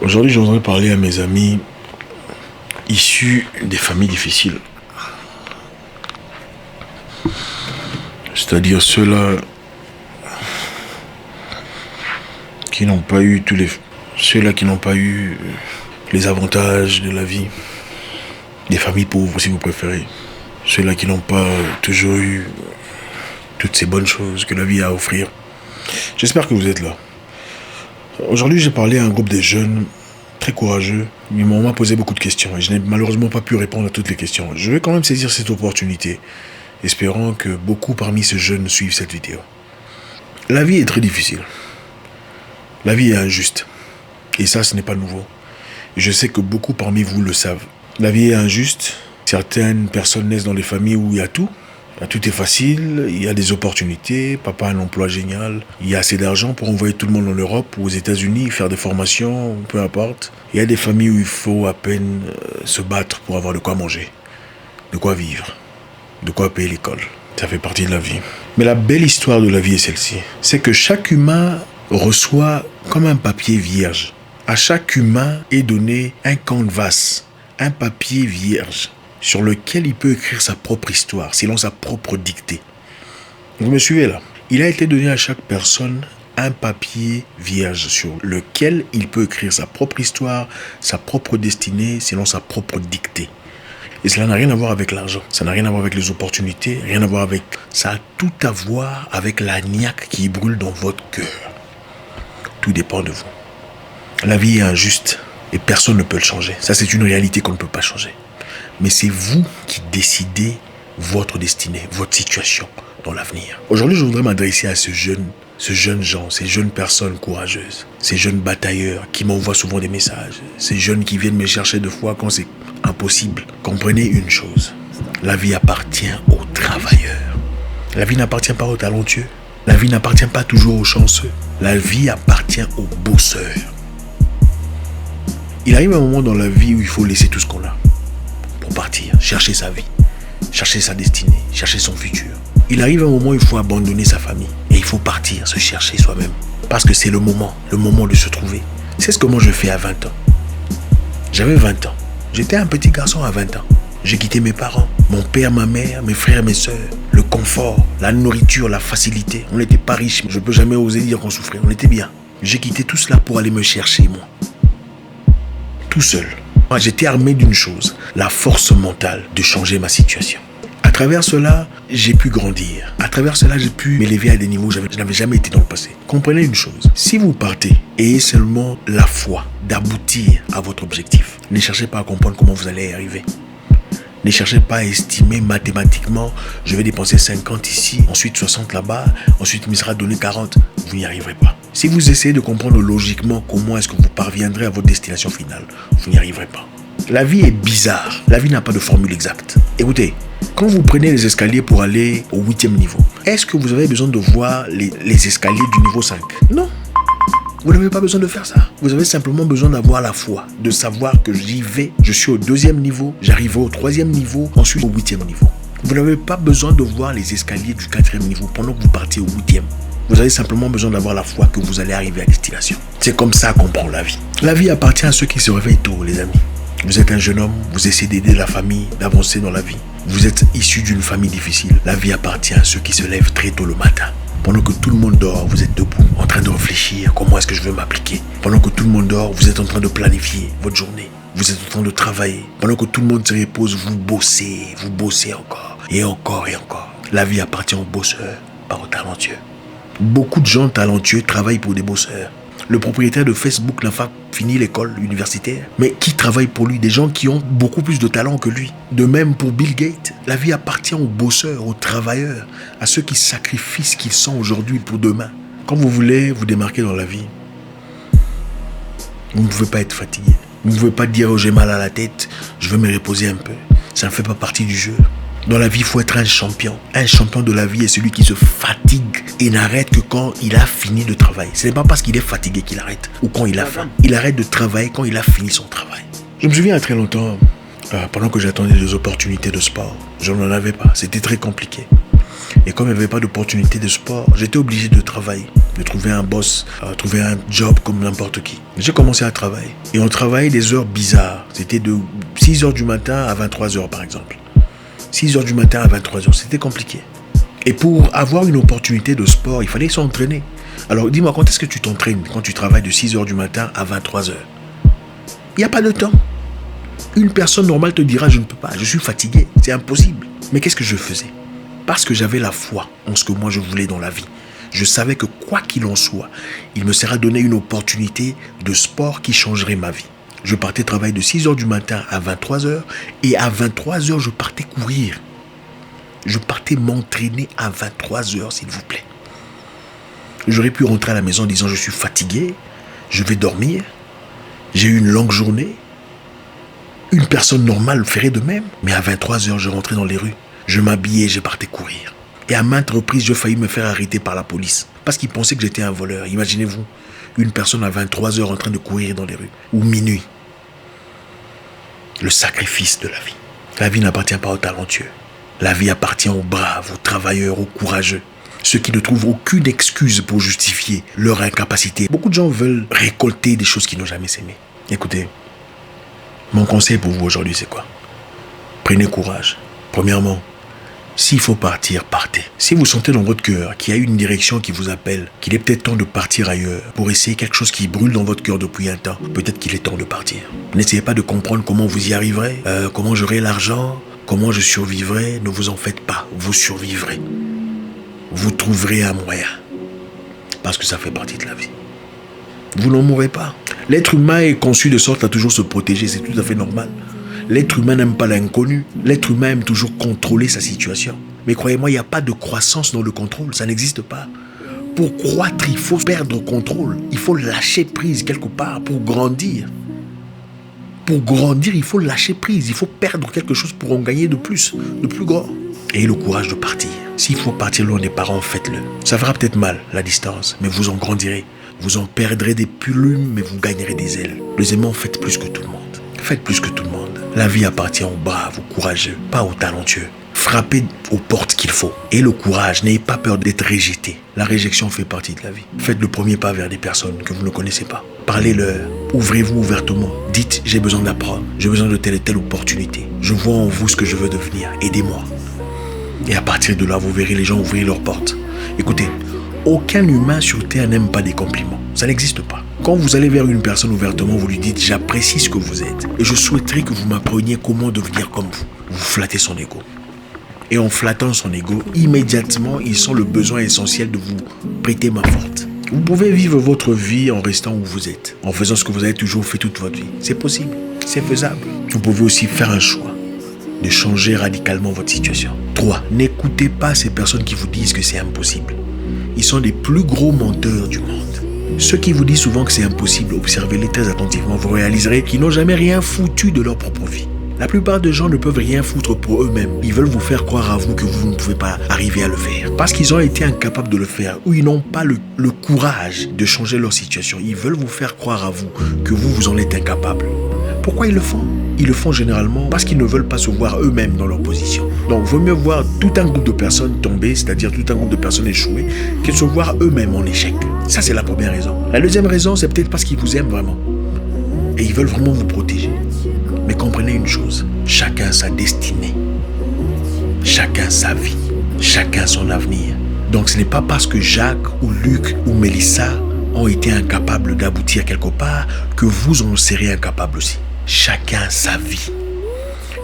Aujourd'hui, je voudrais parler à mes amis issus des familles difficiles. C'est-à-dire ceux-là qui n'ont pas eu ceux-là qui n'ont pas eu les avantages de la vie. Des familles pauvres, si vous préférez. Ceux-là qui n'ont pas toujours eu toutes ces bonnes choses que la vie a à offrir. J'espère que vous êtes là. Aujourd'hui, j'ai parlé à un groupe de jeunes très courageux. Ils m'ont posé beaucoup de questions et je n'ai malheureusement pas pu répondre à toutes les questions. Je vais quand même saisir cette opportunité, espérant que beaucoup parmi ces jeunes suivent cette vidéo. La vie est très difficile. La vie est injuste. Et ça, ce n'est pas nouveau. Je sais que beaucoup parmi vous le savent. La vie est injuste. Certaines personnes naissent dans des familles où il y a tout. Tout est facile, il y a des opportunités, papa a un emploi génial, il y a assez d'argent pour envoyer tout le monde en Europe ou aux États-Unis, faire des formations, peu importe. Il y a des familles où il faut à peine se battre pour avoir de quoi manger, de quoi vivre, de quoi payer l'école. Ça fait partie de la vie. Mais la belle histoire de la vie est celle-ci. C'est que chaque humain reçoit comme un papier vierge. À chaque humain est donné un canvas, un papier vierge, sur lequel il peut écrire sa propre histoire, selon sa propre dictée. Vous me suivez là? Il a été donné à chaque personne un papier vierge sur lequel il peut écrire sa propre histoire, sa propre destinée, selon sa propre dictée. Et cela n'a rien à voir avec l'argent, ça n'a rien à voir avec les opportunités, rien à voir avec... Ça a tout à voir avec la niaque qui brûle dans votre cœur. Tout dépend de vous. La vie est injuste et personne ne peut le changer. Ça, c'est une réalité qu'on ne peut pas changer. Mais c'est vous qui décidez votre destinée, votre situation dans l'avenir. Aujourd'hui, je voudrais m'adresser à ces jeunes gens, ces jeunes personnes courageuses, ces jeunes batailleurs qui m'envoient souvent des messages, ces jeunes qui viennent me chercher de fois quand c'est impossible. Comprenez une chose, la vie appartient aux travailleurs. La vie n'appartient pas aux talentueux. La vie n'appartient pas toujours aux chanceux. La vie appartient aux bosseurs. Il arrive un moment dans la vie où il faut laisser tout ce qu'on a pour partir, chercher sa vie, chercher sa destinée, chercher son futur. Il arrive un moment où il faut abandonner sa famille et il faut partir, se chercher soi-même. Parce que c'est le moment de se trouver. C'est ce que moi je fais à 20 ans. J'avais 20 ans. J'étais un petit garçon à 20 ans. J'ai quitté mes parents, mon père, ma mère, mes frères, mes soeurs, le confort, la nourriture, la facilité. On n'était pas riches, je ne peux jamais oser dire qu'on souffrait, on était bien. J'ai quitté tout cela pour aller me chercher, moi. Tout seul. J'étais armé d'une chose, la force mentale de changer ma situation. À travers cela, j'ai pu grandir. À travers cela, j'ai pu m'élever à des niveaux où je n'avais jamais été dans le passé. Comprenez une chose, si vous partez, ayez seulement la foi d'aboutir à votre objectif. Ne cherchez pas à comprendre comment vous allez y arriver. Ne cherchez pas à estimer mathématiquement, je vais dépenser 50 ici, ensuite 60 là-bas, ensuite il me sera donné 40. Vous n'y arriverez pas. Si vous essayez de comprendre logiquement comment est-ce que vous parviendrez à votre destination finale, vous n'y arriverez pas. La vie est bizarre. La vie n'a pas de formule exacte. Écoutez, quand vous prenez les escaliers pour aller au 8e niveau, est-ce que vous avez besoin de voir les escaliers du niveau 5? Non. Vous n'avez pas besoin de faire ça. Vous avez simplement besoin d'avoir la foi, de savoir que j'y vais. Je suis au 2e niveau, j'arrive au 3e niveau, ensuite au 8e niveau. Vous n'avez pas besoin de voir les escaliers du 4e niveau pendant que vous partez au 8e. Vous avez simplement besoin d'avoir la foi que vous allez arriver à destination. C'est comme ça qu'on prend la vie. La vie appartient à ceux qui se réveillent tôt, les amis. Vous êtes un jeune homme, vous essayez d'aider la famille, d'avancer dans la vie. Vous êtes issu d'une famille difficile. La vie appartient à ceux qui se lèvent très tôt le matin. Pendant que tout le monde dort, vous êtes debout, en train de réfléchir comment est-ce que je veux m'appliquer. Pendant que tout le monde dort, vous êtes en train de planifier votre journée. Vous êtes en train de travailler. Pendant que tout le monde se repose, vous bossez encore. Et encore et encore. La vie appartient aux bosseurs, pas aux talentueux. Beaucoup de gens talentueux travaillent pour des bosseurs. Le propriétaire de Facebook n'a pas fini l'école universitaire, mais qui travaille pour lui? Des gens qui ont beaucoup plus de talent que lui. De même pour Bill Gates, la vie appartient aux bosseurs, aux travailleurs, à ceux qui sacrifient ce qu'ils sont aujourd'hui pour demain. Quand vous voulez vous démarquer dans la vie, vous ne pouvez pas être fatigué. Vous ne pouvez pas dire oh, j'ai mal à la tête, je veux me reposer un peu. Ça ne fait pas partie du jeu. Dans la vie, il faut être un champion. Un champion de la vie est celui qui se fatigue et n'arrête que quand il a fini de travailler. Ce n'est pas parce qu'il est fatigué qu'il arrête ou quand il a faim. Il arrête de travailler quand il a fini son travail. Je me souviens il y a très longtemps, pendant que j'attendais des opportunités de sport, je n'en avais pas. C'était très compliqué. Et comme il n'y avait pas d'opportunité de sport, j'étais obligé de travailler. de trouver un boss, trouver un job comme n'importe qui. J'ai commencé à travailler. Et on travaillait des heures bizarres. C'était de 6h du matin à 23h par exemple. 6h du matin à 23h, c'était compliqué. Et pour avoir une opportunité de sport, il fallait s'entraîner. Alors dis-moi, quand est-ce que tu t'entraînes quand tu travailles de 6h du matin à 23h? Il n'y a pas de temps. Une personne normale te dira, je ne peux pas, je suis fatigué, c'est impossible. Mais qu'est-ce que je faisais? Parce que j'avais la foi en ce que moi je voulais dans la vie. Je savais que quoi qu'il en soit, il me sera donné une opportunité de sport qui changerait ma vie. Je partais travailler de 6h du matin à 23h et à 23h, je partais courir. Je partais m'entraîner à 23h, s'il vous plaît. J'aurais pu rentrer à la maison en disant je suis fatigué, je vais dormir, j'ai eu une longue journée. Une personne normale ferait de même. Mais à 23h, je rentrais dans les rues. Je m'habillais et je partais courir. Et à maintes reprises, je faillis me faire arrêter par la police. Parce qu'ils pensaient que j'étais un voleur. Imaginez-vous, une personne à 23h en train de courir dans les rues. Ou minuit. Le sacrifice de la vie. La vie n'appartient pas aux talentueux. La vie appartient aux braves, aux travailleurs, aux courageux. Ceux qui ne trouvent aucune excuse pour justifier leur incapacité. Beaucoup de gens veulent récolter des choses qu'ils n'ont jamais sémées. Écoutez, mon conseil pour vous aujourd'hui, c'est quoi? Prenez courage. Premièrement, s'il faut partir, partez. Si vous sentez dans votre cœur qu'il y a une direction qui vous appelle, qu'il est peut-être temps de partir ailleurs pour essayer quelque chose qui brûle dans votre cœur depuis un temps, peut-être qu'il est temps de partir. N'essayez pas de comprendre comment vous y arriverez, comment j'aurai l'argent, comment je survivrai. Ne vous en faites pas, vous survivrez. Vous trouverez un moyen. Parce que ça fait partie de la vie. Vous n'en mourrez pas. L'être humain est conçu de sorte à toujours se protéger, c'est tout à fait normal. L'être humain n'aime pas l'inconnu. L'être humain aime toujours contrôler sa situation. Mais croyez-moi, il n'y a pas de croissance dans le contrôle, ça n'existe pas. Pour croître, il faut perdre contrôle. Il faut lâcher prise quelque part pour grandir. Pour grandir, il faut lâcher prise. Il faut perdre quelque chose pour en gagner de plus grand. Ayez le courage de partir. S'il faut partir loin des parents, faites-le. Ça fera peut-être mal, la distance, mais vous en grandirez. Vous en perdrez des plumes, mais vous gagnerez des ailes. Deuxièmement, faites plus que tout le monde. Faites plus que tout le monde. La vie appartient aux braves, aux courageux, pas aux talentueux. Frappez aux portes qu'il faut. Et le courage, n'ayez pas peur d'être rejeté. La réjection fait partie de la vie. Faites le premier pas vers des personnes que vous ne connaissez pas. Parlez-leur. Ouvrez-vous ouvertement. Dites, j'ai besoin d'apprendre. J'ai besoin de telle et telle opportunité. Je vois en vous ce que je veux devenir. Aidez-moi. Et à partir de là, vous verrez les gens ouvrir leurs portes. Écoutez, aucun humain sur Terre n'aime pas des compliments. Ça n'existe pas. Quand vous allez vers une personne ouvertement, vous lui dites « J'apprécie ce que vous êtes et je souhaiterais que vous m'appreniez comment devenir comme vous. » Vous flattez son ego. Et en flattant son ego, immédiatement, il sent le besoin essentiel de vous prêter main forte. Vous pouvez vivre votre vie en restant où vous êtes, en faisant ce que vous avez toujours fait toute votre vie. C'est possible, c'est faisable. Vous pouvez aussi faire un choix de changer radicalement votre situation. 3. N'écoutez pas ces personnes qui vous disent que c'est impossible. Ils sont les plus gros menteurs du monde. Ceux qui vous disent souvent que c'est impossible, observez-les très attentivement, vous réaliserez qu'ils n'ont jamais rien foutu de leur propre vie. La plupart des gens ne peuvent rien foutre pour eux-mêmes. Ils veulent vous faire croire à vous que vous ne pouvez pas arriver à le faire. Parce qu'ils ont été incapables de le faire ou ils n'ont pas le courage de changer leur situation. Ils veulent vous faire croire à vous que vous en êtes incapable. Pourquoi ils le font? Ils le font généralement parce qu'ils ne veulent pas se voir eux-mêmes dans leur position. Donc, vaut mieux voir tout un groupe de personnes tomber, c'est-à-dire tout un groupe de personnes échouer, que de se voir eux-mêmes en échec. Ça, c'est la première raison. La deuxième raison, c'est peut-être parce qu'ils vous aiment vraiment. Et ils veulent vraiment vous protéger. Mais comprenez une chose, chacun sa destinée. Chacun sa vie. Chacun son avenir. Donc, ce n'est pas parce que Jacques ou Luc ou Mélissa ont été incapables d'aboutir quelque part que vous en serez incapable aussi. Chacun sa vie.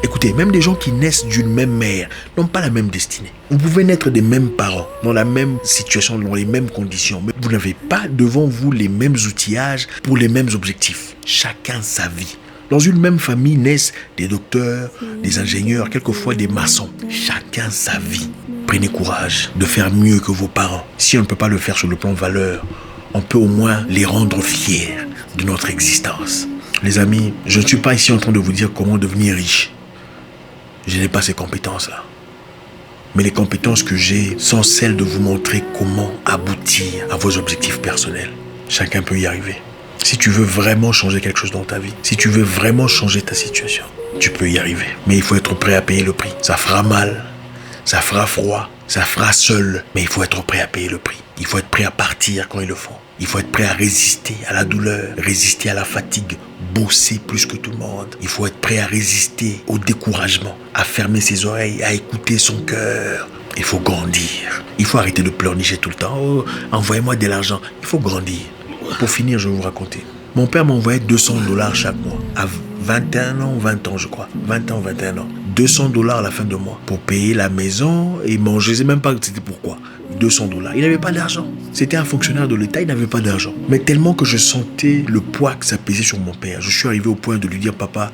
Écoutez, même des gens qui naissent d'une même mère n'ont pas la même destinée. Vous pouvez naître des mêmes parents, dans la même situation, dans les mêmes conditions, mais vous n'avez pas devant vous les mêmes outillages pour les mêmes objectifs. Chacun sa vie. Dans une même famille naissent des docteurs, des ingénieurs, quelquefois des maçons. Chacun sa vie. Prenez courage de faire mieux que vos parents. Si on ne peut pas le faire sur le plan valeur, on peut au moins les rendre fiers de notre existence. Les amis, je ne suis pas ici en train de vous dire comment devenir riche. Je n'ai pas ces compétences-là. Mais les compétences que j'ai sont celles de vous montrer comment aboutir à vos objectifs personnels. Chacun peut y arriver. Si tu veux vraiment changer quelque chose dans ta vie, si tu veux vraiment changer ta situation, tu peux y arriver. Mais il faut être prêt à payer le prix. Ça fera mal, ça fera froid, Ça fera seul, mais il faut être prêt à payer le prix. Il faut être prêt à partir quand il le faut. Il faut être prêt à résister à la douleur, résister à la fatigue, bosser plus que tout le monde. Il faut être prêt à résister au découragement, à fermer ses oreilles, à écouter son cœur. Il faut grandir. Il faut arrêter de pleurnicher tout le temps. Oh, envoyez-moi de l'argent. Il faut grandir. Pour finir, je vais vous raconter. Mon père m'envoyait $200 chaque mois. À 21 ans ou 20 ans, je crois. 20 ans, 21 ans. $200 à la fin de mois. Pour payer la maison et manger. Je ne sais même pas c'était pourquoi. $200. Il n'avait pas d'argent. C'était un fonctionnaire de l'État, il n'avait pas d'argent. Mais tellement que je sentais le poids que ça pesait sur mon père, je suis arrivé au point de lui dire, papa,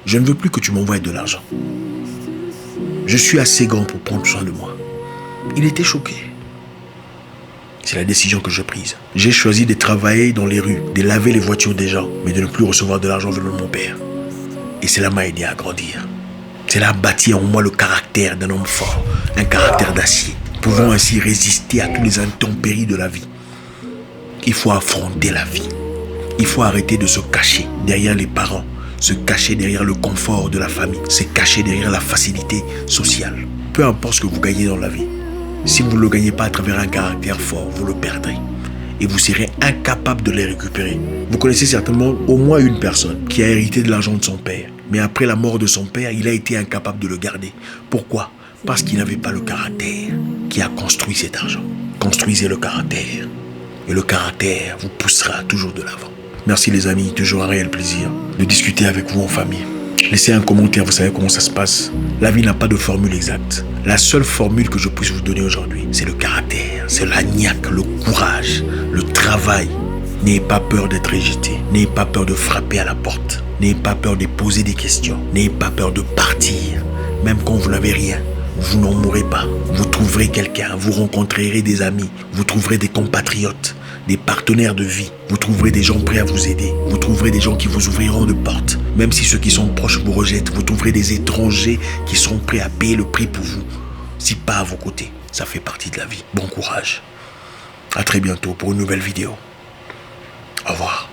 je ne veux plus que tu m'envoies de l'argent. Je suis assez grand pour prendre soin de moi. Il était choqué. C'est la décision que j'ai prise. J'ai choisi de travailler dans les rues, de laver les voitures des gens, mais de ne plus recevoir de l'argent venant de mon père. Et cela m'a aidé à grandir. Cela a bâti en moi le caractère d'un homme fort, un caractère d'acier, pouvant ainsi résister à tous les intempéries de la vie. Il faut affronter la vie. Il faut arrêter de se cacher derrière les parents, se cacher derrière le confort de la famille, se cacher derrière la facilité sociale. Peu importe ce que vous gagnez dans la vie, si vous ne le gagnez pas à travers un caractère fort, vous le perdrez. Et vous serez incapable de les récupérer. Vous connaissez certainement au moins une personne qui a hérité de l'argent de son père. Mais après la mort de son père, il a été incapable de le garder. Pourquoi? Parce qu'il n'avait pas le caractère qui a construit cet argent. Construisez le caractère. Et le caractère vous poussera toujours de l'avant. Merci les amis, toujours un réel plaisir de discuter avec vous en famille. Laissez un commentaire, vous savez comment ça se passe. La vie n'a pas de formule exacte. La seule formule que je puisse vous donner aujourd'hui, c'est le caractère, c'est la niaque, le courage, le travail. N'ayez pas peur d'être rejeté, n'ayez pas peur de frapper à la porte, n'ayez pas peur de poser des questions, n'ayez pas peur de partir. Même quand vous n'avez rien, vous n'en mourrez pas. Vous trouverez quelqu'un, vous rencontrerez des amis, vous trouverez des compatriotes, des partenaires de vie. Vous trouverez des gens prêts à vous aider. Vous trouverez des gens qui vous ouvriront de portes. Même si ceux qui sont proches vous rejettent, vous trouverez des étrangers qui sont prêts à payer le prix pour vous. Si pas à vos côtés, ça fait partie de la vie. Bon courage. À très bientôt pour une nouvelle vidéo. Au revoir.